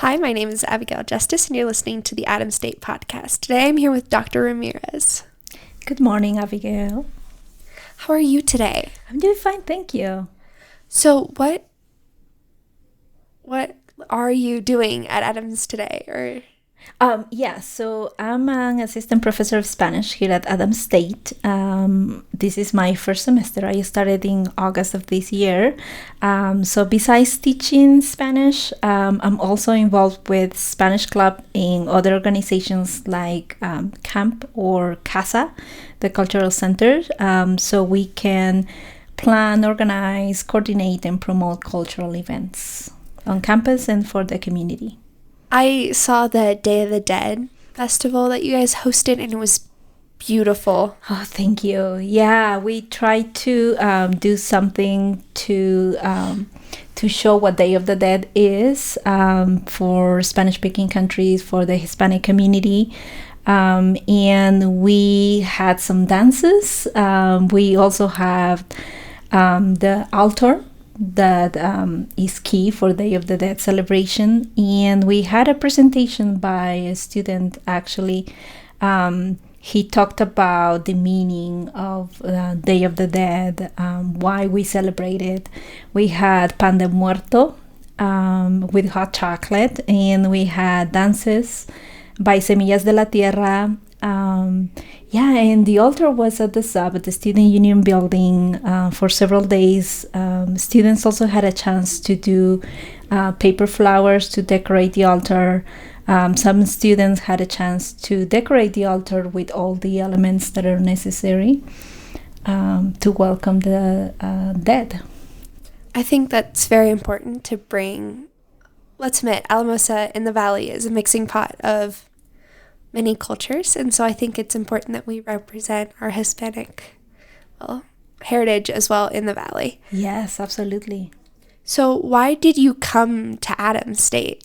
Hi, my name is Abigail Justus, and you're listening to the Adams State Podcast. Today I'm here with Dr. Ramirez. Good morning, Abigail. How are you today? I'm doing fine, thank you. So what are you doing at Adams today? So I'm an assistant professor of Spanish here at Adams State. This is my first semester. I started in August of this year. So besides teaching Spanish, I'm also involved with Spanish Club in other organizations like CAMP or CASA, the Cultural Center, so we can plan, organize, coordinate, and promote cultural events on campus and for the community. I saw the Day of the Dead festival that you guys hosted, and it was beautiful. Oh, thank you. Yeah, we tried to do something to show what Day of the Dead is for Spanish-speaking countries, for the Hispanic community. And we had some dances. We also have the altar that is key for Day of the Dead celebration. And we had a presentation by a student, actually. He talked about the meaning of Day of the Dead, why we celebrate it. We had pan de muerto with hot chocolate, and we had dances by Semillas de la Tierra. And the altar was at the Student Union building for several days. Students also had a chance to do paper flowers to decorate the altar. Some students had a chance to decorate the altar with all the elements that are necessary to welcome the dead. I think that's very important to bring. Let's admit, Alamosa in the Valley is a mixing pot of many cultures, and so I think it's important that we represent our Hispanic heritage as well in the Valley. Yes, absolutely. So why did you come to Adams State?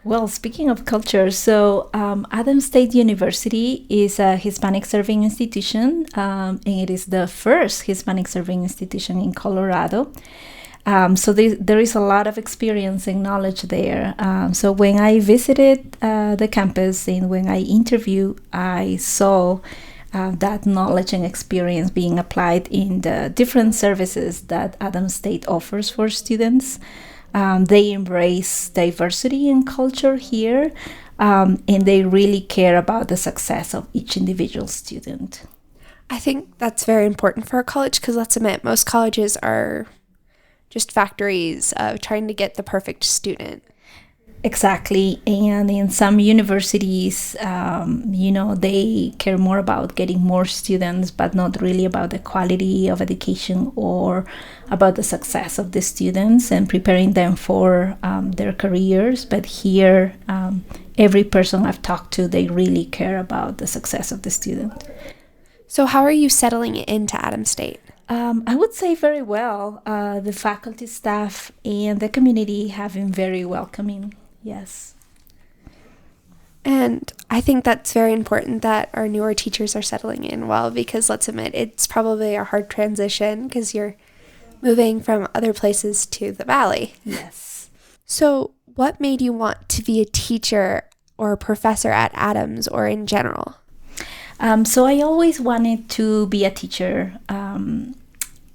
Well, speaking of culture, so Adams State University is a Hispanic serving institution, and it is the first Hispanic serving institution in Colorado. So there is a lot of experience and knowledge there. So when I visited the campus and when I interviewed, I saw that knowledge and experience being applied in the different services that Adams State offers for students. They embrace diversity and culture here, and they really care about the success of each individual student. I think that's very important for a college because, let's admit, most colleges are just factories of trying to get the perfect student. Exactly. And in some universities, they care more about getting more students, but not really about the quality of education or about the success of the students and preparing them for their careers. But here, every person I've talked to, they really care about the success of the student. So how are you settling into Adams State? I would say very well. The faculty, staff, and the community have been very welcoming. Yes. And I think that's very important that our newer teachers are settling in well, because let's admit, it's probably a hard transition because you're moving from other places to the Valley. Yes. So what made you want to be a teacher or a professor at Adams or in general? So I always wanted to be a teacher.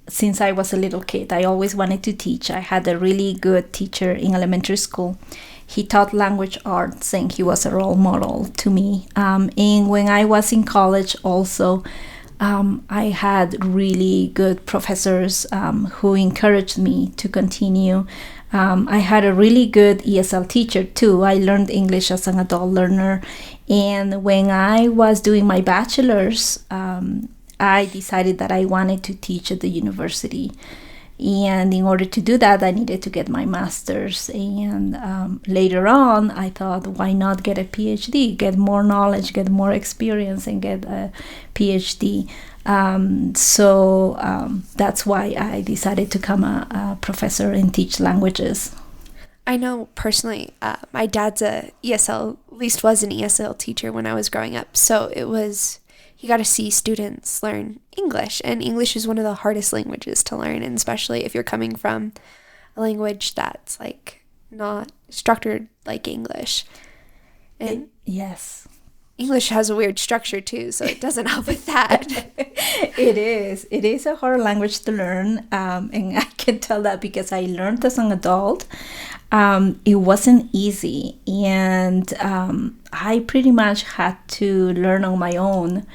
Since I was a little kid, I always wanted to teach. I had a really good teacher in elementary school. He taught language arts and he was a role model to me. And when I was in college also, I had really good professors who encouraged me to continue. I had a really good ESL teacher too. I learned English as an adult learner. And when I was doing my bachelor's, I decided that I wanted to teach at the university. And in order to do that, I needed to get my master's. And later on, I thought, why not get a PhD, get more knowledge, get more experience, and get a PhD. So that's why I decided to become a professor and teach languages. I know personally, my dad's a ESL, at least was an ESL teacher when I was growing up. So you got to see students learn English, and English is one of the hardest languages to learn, and especially if you're coming from a language that's like not structured like English. And yes. English has a weird structure too, so it doesn't help with that. It is a hard language to learn, and I can tell that because I learned as an adult. It wasn't easy, and I pretty much had to learn on my own.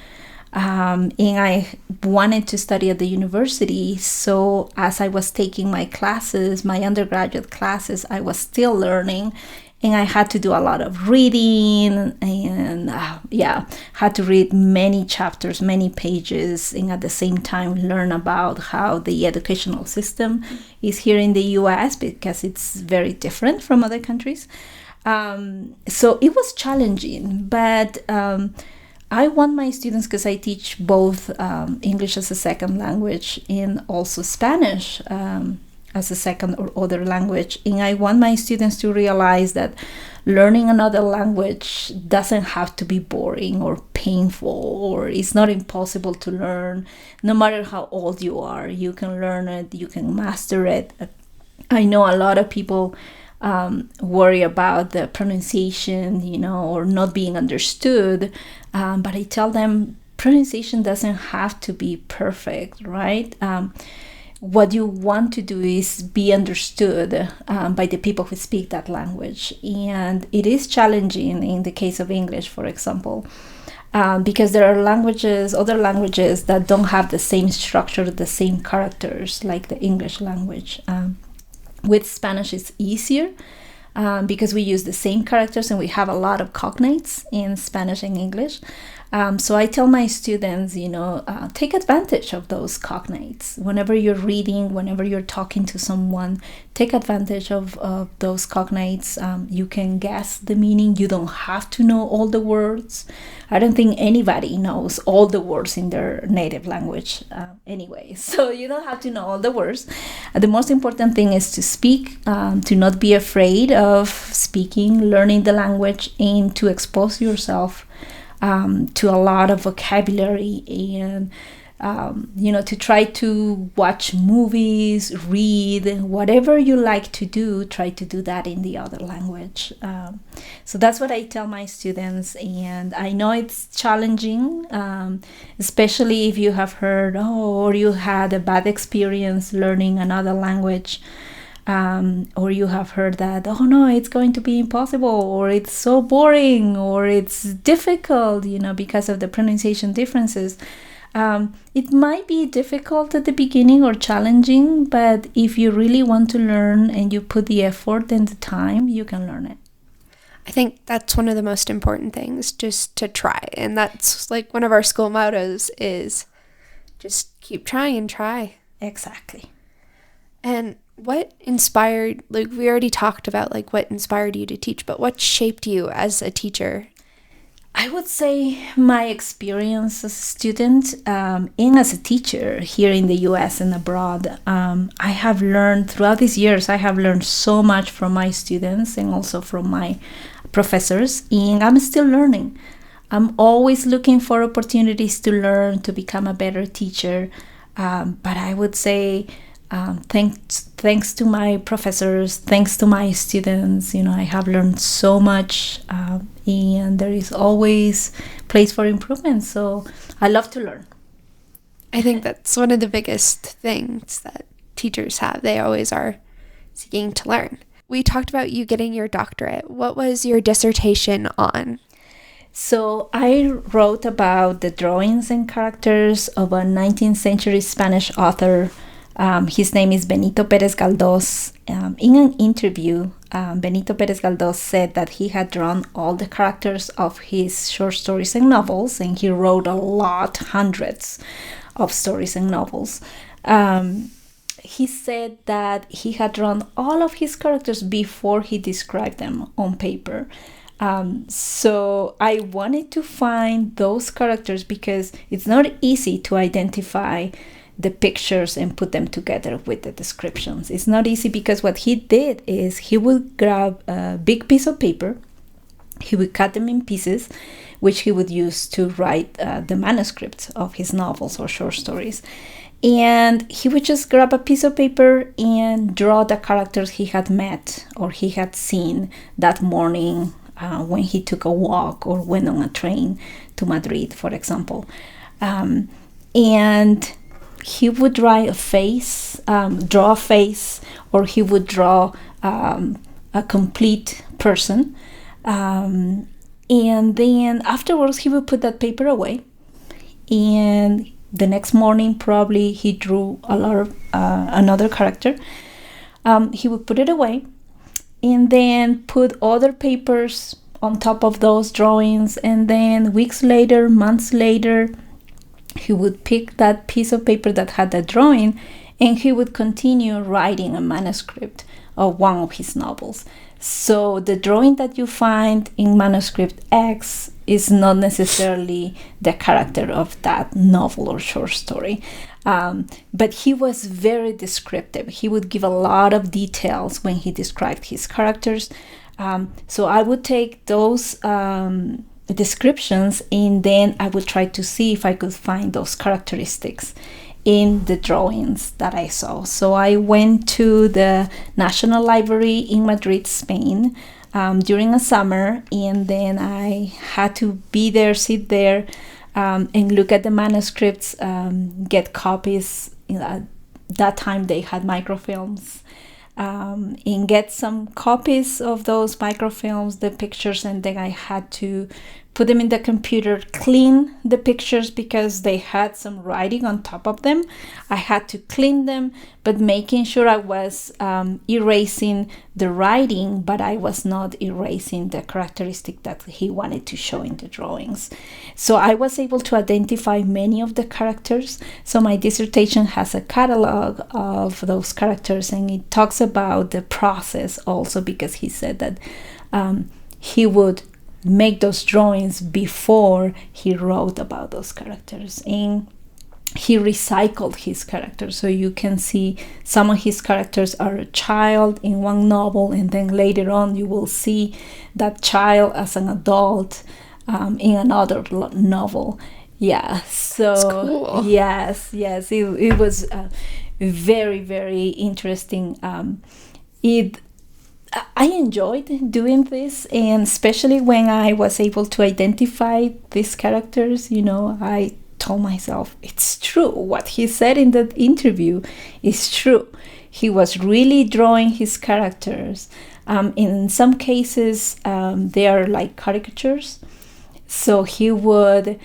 And I wanted to study at the university, so as I was taking my classes, my undergraduate classes, I was still learning, and I had to do a lot of reading, and had to read many chapters, many pages, and at the same time learn about how the educational system is here in the US, because it's very different from other countries. So it was challenging, but I want my students, because I teach both English as a second language and also Spanish as a second or other language. And I want my students to realize that learning another language doesn't have to be boring or painful, or it's not impossible to learn. No matter how old you are, you can learn it, you can master it. I know a lot of people worry about the pronunciation, or not being understood. But I tell them pronunciation doesn't have to be perfect, right? What you want to do is be understood by the people who speak that language. And it is challenging in the case of English, for example, because there are other languages that don't have the same structure, the same characters like the English language. With Spanish, it's easier because we use the same characters and we have a lot of cognates in Spanish and English. So I tell my students, take advantage of those cognates. Whenever you're reading, whenever you're talking to someone, take advantage of those cognates. You can guess the meaning. You don't have to know all the words. I don't think anybody knows all the words in their native language anyway. So you don't have to know all the words. The most important thing is to speak, to not be afraid of speaking, learning the language, and to expose yourself to a lot of vocabulary, and to try to watch movies, read, whatever you like to do, try to do that in the other language. So that's what I tell my students, and I know it's challenging, especially if you have heard or you had a bad experience learning another language. Or you have heard that, oh no, it's going to be impossible, or it's so boring, or it's difficult, because of the pronunciation differences. It might be difficult at the beginning or challenging, but if you really want to learn and you put the effort and the time, you can learn it. I think that's one of the most important things, just to try. And that's like one of our school mottos is just keep trying and try. Exactly. And what inspired, we already talked about what inspired you to teach, but what shaped you as a teacher? I would say my experience as a student and as a teacher here in the US and abroad. I have learned throughout these years, I have learned so much from my students and also from my professors, and I'm still learning. I'm always looking for opportunities to learn, to become a better teacher. But I would say thanks to my professors, thanks to my students, I have learned so much, and there is always place for improvement. So I love to learn. I think that's one of the biggest things that teachers have. They always are seeking to learn. We talked about you getting your doctorate. What was your dissertation on? So I wrote about the drawings and characters of a 19th century Spanish author. His name is Benito Pérez Galdós. In an interview, Benito Pérez Galdós said that he had drawn all the characters of his short stories and novels, and he wrote a lot, hundreds of stories and novels. He said that he had drawn all of his characters before he described them on paper. So I wanted to find those characters because it's not easy to identify the pictures and put them together with the descriptions. It's not easy because what he did is he would grab a big piece of paper, he would cut them in pieces, which he would use to write the manuscripts of his novels or short stories. And he would just grab a piece of paper and draw the characters he had met or he had seen that morning when he took a walk or went on a train to Madrid, for example. And he would draw a face, or he would draw a complete person. And then afterwards, he would put that paper away. And the next morning, probably he drew another character. He would put it away and then put other papers on top of those drawings. And then weeks later, months later, he would pick that piece of paper that had that drawing and he would continue writing a manuscript of one of his novels. So the drawing that you find in manuscript X is not necessarily the character of that novel or short story. But he was very descriptive. He would give a lot of details when he described his characters. So I would take those descriptions and then I would try to see if I could find those characteristics in the drawings that I saw. So I went to the National Library in Madrid, Spain, during a summer, and then I had to be there, sit there, and look at the manuscripts, get copies. At that time they had microfilms, and get some copies of those microfilms, the pictures, and then I had to put them in the computer, clean the pictures because they had some writing on top of them. I had to clean them, but making sure I was erasing the writing, but I was not erasing the characteristic that he wanted to show in the drawings. So I was able to identify many of the characters. So my dissertation has a catalog of those characters, and it talks about the process also, because he said that he would make those drawings before he wrote about those characters, and he recycled his characters. So you can see some of his characters are a child in one novel, and then later on you will see that child as an adult in another novel. Yeah, so that's cool. yes, it was very, very interesting. I enjoyed doing this, and especially when I was able to identify these characters, I told myself, it's true. What he said in the interview is true. He was really drawing his characters. In some cases, they are like caricatures. So he would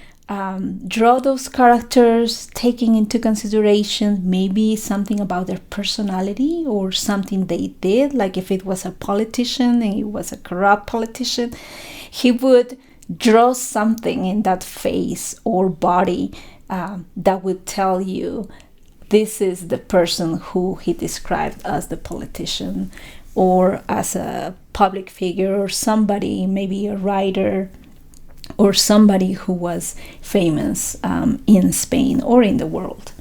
draw those characters, taking into consideration maybe something about their personality or something they did, like if it was a politician and he was a corrupt politician, he would draw something in that face or body that would tell you this is the person who he described as the politician or as a public figure or somebody, maybe a writer or somebody who was famous in Spain or in the world.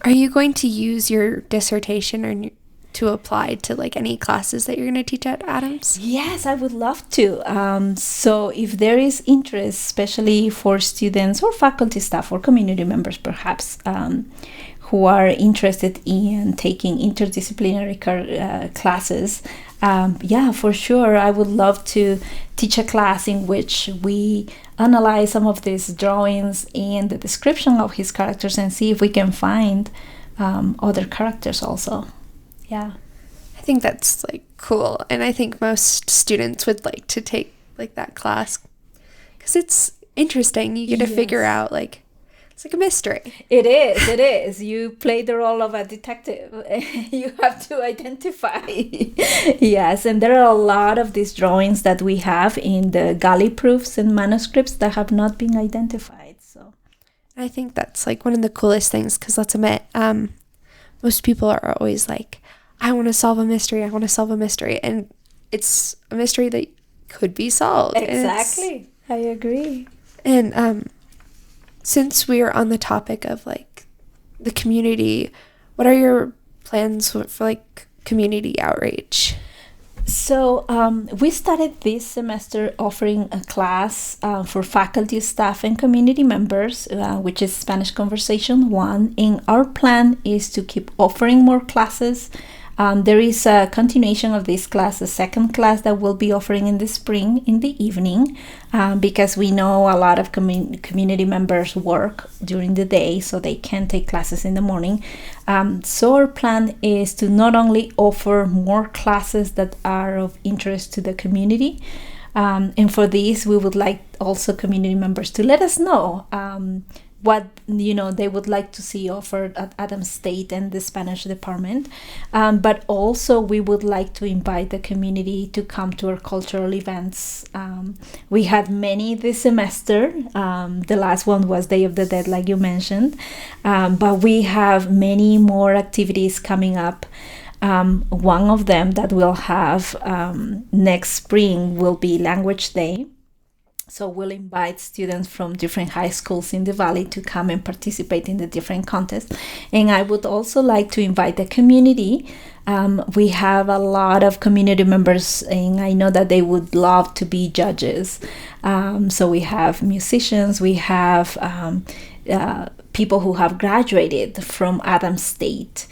Are you going to use your dissertation or to apply to like any classes that you're going to teach at Adams? Yes, I would love to. So if there is interest, especially for students or faculty staff or community members perhaps, who are interested in taking interdisciplinary classes, for sure, I would love to teach a class in which we analyze some of these drawings and the description of his characters and see if we can find other characters also. Yeah. I think that's like cool, and I think most students would like to take like that class because it's interesting. You get to figure out like it's like a mystery. It is. You play the role of a detective. You have to identify. Yes, and there are a lot of these drawings that we have in the galley proofs and manuscripts that have not been identified. So I think that's like one of the coolest things because let's admit, most people are always like, I want to solve a mystery. And it's a mystery that could be solved. Exactly. I agree. And since we are on the topic of like the community, what are your plans for like community outreach? So we started this semester offering a class for faculty, staff, and community members, which is Spanish Conversation 1. And our plan is to keep offering more classes. There is a continuation of this class, a second class that we'll be offering in the spring in the evening, because we know a lot of community members work during the day, so they can't take classes in the morning. So our plan is to not only offer more classes that are of interest to the community, and for these we would like also community members to let us know what they would like to see offered at Adams State and the Spanish department, but also we would like to invite the community to come to our cultural events. We had many this semester. The last one was Day of the Dead, like you mentioned, but we have many more activities coming up. One of them that we'll have next spring will be Language Day. So we'll invite students from different high schools in the Valley to come and participate in the different contests. And I would also like to invite the community. We have a lot of community members, and I know that they would love to be judges. So we have musicians, we have people who have graduated from Adams State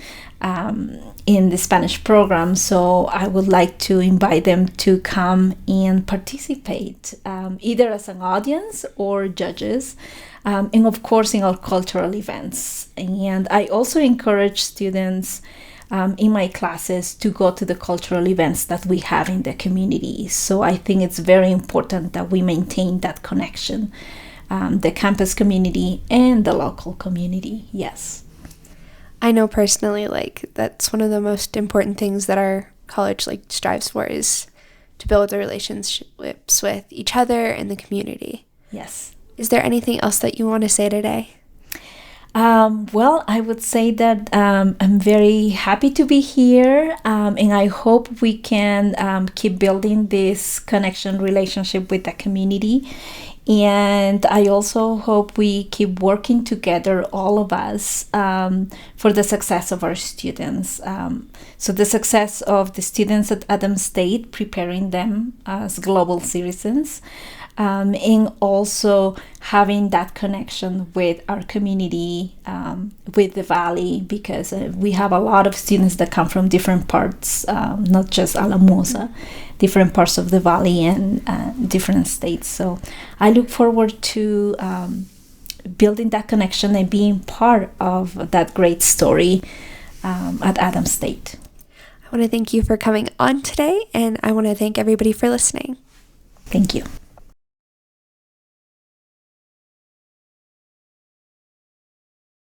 in the Spanish program. So I would like to invite them to come and participate, either as an audience or judges, and of course in our cultural events. And I also encourage students in my classes to go to the cultural events that we have in the community. So I think it's very important that we maintain that connection, the campus community and the local community. Yes. I know personally, that's one of the most important things that our college strives for, is to build the relationships with each other and the community. Yes. Is there anything else that you want to say today? Well, I would say that I'm very happy to be here, and I hope we can keep building this connection relationship with the community. And I also hope we keep working together, all of us, for the success of our students. So the success of the students at Adams State, preparing them as global citizens, and also having that connection with our community, with the Valley, because we have a lot of students that come from different parts, not just Alamosa, different parts of the Valley and different states. So I look forward to building that connection and being part of that great story at Adams State. I want to thank you for coming on today, and I want to thank everybody for listening. Thank you.